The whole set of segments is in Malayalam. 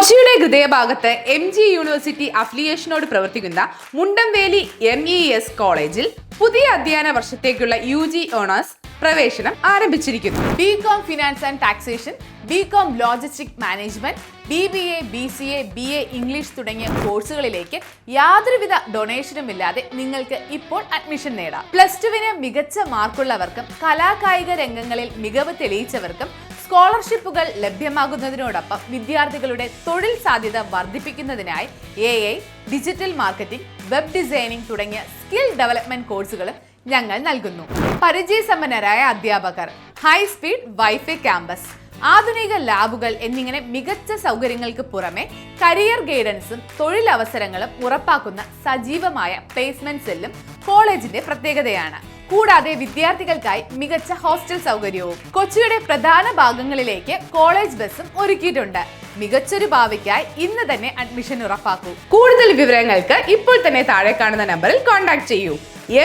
കൊച്ചിയുടെ ഹൃദയഭാഗത്ത് MG യൂണിവേഴ്സിറ്റി അഫിലിയേഷനോട് പ്രവർത്തിക്കുന്ന മുണ്ടംവേലി MES കോളേജിൽ പുതിയ അധ്യയന വർഷത്തേക്കുള്ള UG ഓണേഴ്സ് പ്രവേശനം ആരംഭിച്ചിരിക്കുന്നു. BCom finance and taxation, BCom logistic management, BBA, BCA, BA English തുടങ്ങിയ കോഴ്സുകളിലേക്ക് യാതൊരുവിധ ഡൊണേഷനും ഇല്ലാതെ നിങ്ങൾക്ക് ഇപ്പോൾ അഡ്മിഷൻ നേടാം. +2-ന് മികച്ച മാർക്കുള്ളവർക്കും കലാകായിക രംഗങ്ങളിൽ മികവ് തെളിയിച്ചവർക്കും സ്കോളർഷിപ്പുകൾ ലഭ്യമാകുന്നതിനോടൊപ്പം വിദ്യാർത്ഥികളുടെ തൊഴിൽ സാധ്യത വർദ്ധിപ്പിക്കുന്നതിനായി AI, digital marketing, web designing തുടങ്ങിയ സ്കിൽ ഡെവലപ്മെന്റ് കോഴ്സുകളും ഞങ്ങൾ നൽകുന്നു. പരിചയസമ്പന്നരായ അധ്യാപകർ, ഹൈ സ്പീഡ് വൈഫൈ ക്യാമ്പസ്, ആധുനിക ലാബുകൾ എന്നിങ്ങനെ മികച്ച സൗകര്യങ്ങൾക്ക് പുറമെ കരിയർ ഗൈഡൻസും തൊഴിലവസരങ്ങളും ഉറപ്പാക്കുന്ന സജീവമായ പ്ലേസ്മെന്റ് സെല്ലും കോളേജിന്റെ പ്രത്യേകതയാണ്. കൂടാതെ വിദ്യാർത്ഥികൾക്കായി മികച്ച ഹോസ്റ്റൽ സൗകര്യവും കൊച്ചിയുടെ പ്രധാന ഭാഗങ്ങളിലേക്ക് കോളേജ് ബസ്സും ഒരുക്കിയിട്ടുണ്ട്. മികച്ചൊരു ഭാവിക്കായി ഇന്ന് തന്നെ അഡ്മിഷൻ ഉറപ്പാക്കൂ. കൂടുതൽ വിവരങ്ങൾക്ക് ഇപ്പോൾ തന്നെ താഴെ കാണുന്ന നമ്പറിൽ കോൺടാക്ട് ചെയ്യൂ.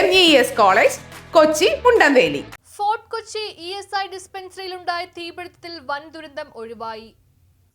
MES college, Kochi, Mundamveli. Fort Kochi ESI ഡിസ്പെൻസറിയിലുണ്ടായ തീപിടുത്തത്തിൽ വൻ ദുരന്തം ഒഴിവായി.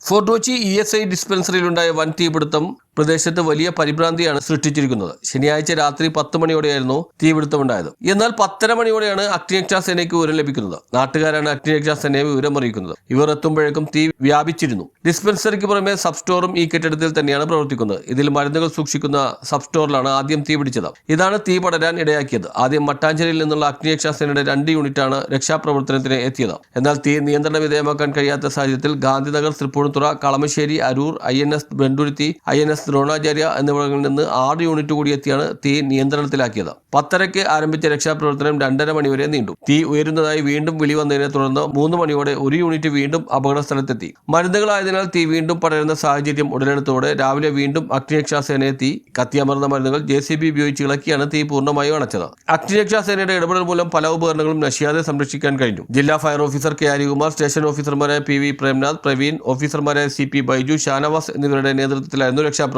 ഫോർട്ട് കൊച്ചി ESI ഡിസ്പെൻസറിയിലുണ്ടായ വൻ തീപിടുത്തം പ്രദേശത്ത് വലിയ പരിഭ്രാന്തിയാണ് സൃഷ്ടിച്ചിരിക്കുന്നത്. ശനിയാഴ്ച രാത്രി 10 മണിയോടെയായിരുന്നു തീപിടുത്തമുണ്ടായത്. എന്നാൽ 10:30 മണിയോടെയാണ് അഗ്നിരക്ഷാസേനയ്ക്ക് വിവരം ലഭിക്കുന്നത്. നാട്ടുകാരാണ് അഗ്നിരക്ഷാസേനയെ വിവരം അറിയിക്കുന്നത്. ഇവർ എത്തുമ്പോഴേക്കും തീ വ്യാപിച്ചിരുന്നു. ഡിസ്പെൻസറിക്ക് പുറമെ സബ് സ്റ്റോറും ഈ കെട്ടിടത്തിൽ തന്നെയാണ് പ്രവർത്തിക്കുന്നത്. ഇതിൽ മരുന്നുകൾ സൂക്ഷിക്കുന്ന സബ് സ്റ്റോറിലാണ് ആദ്യം തീ പിടിച്ചത്. ഇതാണ് തീ പടരാൻ ഇടയാക്കിയത്. ആദ്യം മട്ടാഞ്ചേരിയിൽ നിന്നുള്ള അഗ്നിരക്ഷാസേനയുടെ 2 യൂണിറ്റാണ് രക്ഷാപ്രവർത്തനത്തിന് എത്തിയത്. എന്നാൽ തീ നിയന്ത്രണ വിധേയമാക്കാൻ കഴിയാത്ത സാഹചര്യത്തിൽ ഗാന്ധിനഗർ, തൃപ്പൂണിത്തുറ, കളമശ്ശേരി, അരൂർ, INS ബണ്ടുരുത്തി, INS ദ്രോണാചാര്യ എന്നിവിടങ്ങളിൽ നിന്ന് 6 യൂണിറ്റ് കൂടി എത്തിയാണ് തീ നിയന്ത്രണത്തിലാക്കിയത്. 10:30-ക്ക് ആരംഭിച്ച രക്ഷാപ്രവർത്തനം 2:30 മണിവരെ നീണ്ടു. തീ ഉയരുന്നതായി വീണ്ടും വിളി വന്നതിനെ തുടർന്ന് 3 മണിയോടെ 1 യൂണിറ്റ് വീണ്ടും അപകട സ്ഥലത്തെത്തി. മരുന്നുകളായതിനാൽ തീ വീണ്ടും പടരുന്ന സാഹചര്യം ഉടലെടുത്തോടെ രാവിലെ വീണ്ടും അഗ്നിരക്ഷാസേനയെ എത്തി. കത്തിയമർന്ന മരുന്നുകൾ JCB ഉപയോഗിച്ച് ഇളക്കിയാണ് തീ പൂർണ്ണമായും അണച്ചത്. അഗ്നിരക്ഷാസേനയുടെ ഇടപെടൽ മൂലം പല ഉപകരണങ്ങളും നശിയാതെ സംരക്ഷിക്കാൻ കഴിഞ്ഞു. ജില്ലാ fire officer K. Harikumar, station ഓഫീസർമാരായ PV പ്രേംനാഥ്, പ്രവീൺ, ഓഫീസർമാരായ CP ബൈജു, ഷാനവാസ് എന്നിവരുടെ നേതൃത്വത്തിലായിരുന്നു രക്ഷാപ്രവർത്തനം.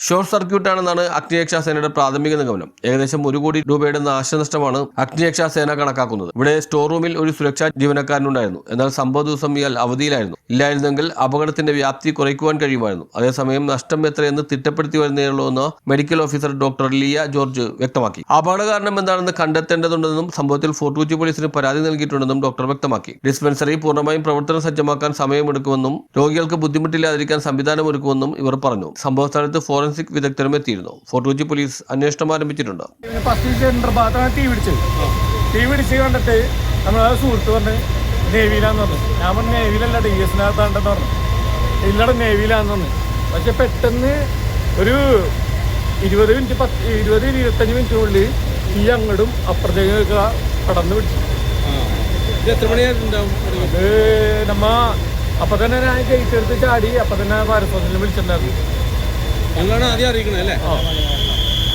ഷോർട്ട് സർക്യൂട്ടാണെന്നാണ് അഗ്നിരക്ഷാസേനയുടെ പ്രാഥമിക നിഗമനം. ഏകദേശം 1 കോടി രൂപയുടെ നാശനഷ്ടമാണ് അഗ്നിരക്ഷാസേന കണക്കാക്കുന്നത്. ഇവിടെ സ്റ്റോർ റൂമിൽ ഒരു സുരക്ഷാ ജീവനക്കാരനുണ്ടായിരുന്നു. എന്നാൽ സംഭവ ദിവസം ഇയാൾ അവധിയിലായിരുന്നു. ഇല്ലായിരുന്നെങ്കിൽ അപകടത്തിന്റെ വ്യാപ്തി കുറയ്ക്കുവാൻ കഴിയുമായിരുന്നു. അതേസമയം നഷ്ടം എത്രയെന്ന് തിട്ടപ്പെടുത്തി വരുന്നേയുള്ളൂവെന്ന് medical officer doctor Liya George വ്യക്തമാക്കി. അപകട കാരണം എന്താണെന്ന് കണ്ടെത്തേണ്ടതുണ്ടെന്നും സംഭവത്തിൽ ഫോർട്ട് കൊച്ചി പോലീസിന് പരാതി നൽകിയിട്ടുണ്ടെന്നും ഡോക്ടർ വ്യക്തമാക്കി. ഡിസ്പെൻസറി പൂർണ്ണമായും പ്രവർത്തന സജ്ജമാക്കാൻ സമയമെടുക്കുമെന്നും രോഗികൾക്ക് ബുദ്ധിമുട്ടില്ലാതിരിക്കാൻ സംവിധാനം ഒരുക്കുമെന്നും ഇവർ പറഞ്ഞു. സംഭവസ്ഥലത്ത് ഫോറൻസിക് വിദഗ്ധരും എത്തിയിരുന്നു. ഫോർട്ട് കൊച്ചി പോലീസ് അന്വേഷണം ആരംഭിച്ചിട്ടുണ്ട്. തീ പിടിച്ച് കണ്ടിട്ട് നമ്മളെ സുഹൃത്ത് പറഞ്ഞ് നേവിയിലാന്ന് പറഞ്ഞു. ഞാൻ പറഞ്ഞു നേവിയിലല്ല DS-നകത്താണ്ടെന്ന് പറഞ്ഞു. ഇല്ലട നേവിയിലാന്ന് പറഞ്ഞു. പക്ഷെ പെട്ടെന്ന് ഒരു 20-25 മിനിറ്റിനുള്ളിൽ തീ അങ്ങോട്ടും അപ്പുറത്തേക്ക് കടന്നു പിടിച്ചു. അത് നമ്മ അപ്പൊ തന്നെ ഞാൻ ഗേറ്റ് എടുത്ത് ചാടി. അപ്പൊ തന്നെ ഫയർഫോഴ്സിൽ വിളിച്ചിട്ടുണ്ടായിരുന്നു. ഞങ്ങളാണ് ആദ്യം അറിയിക്കണത് അല്ലേ?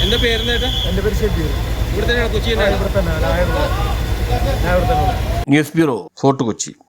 എൻ്റെ പേര് ഷെബീർ. ഇവിടെ തന്നെയാണ് Kochi? News bureau, fort Kochi.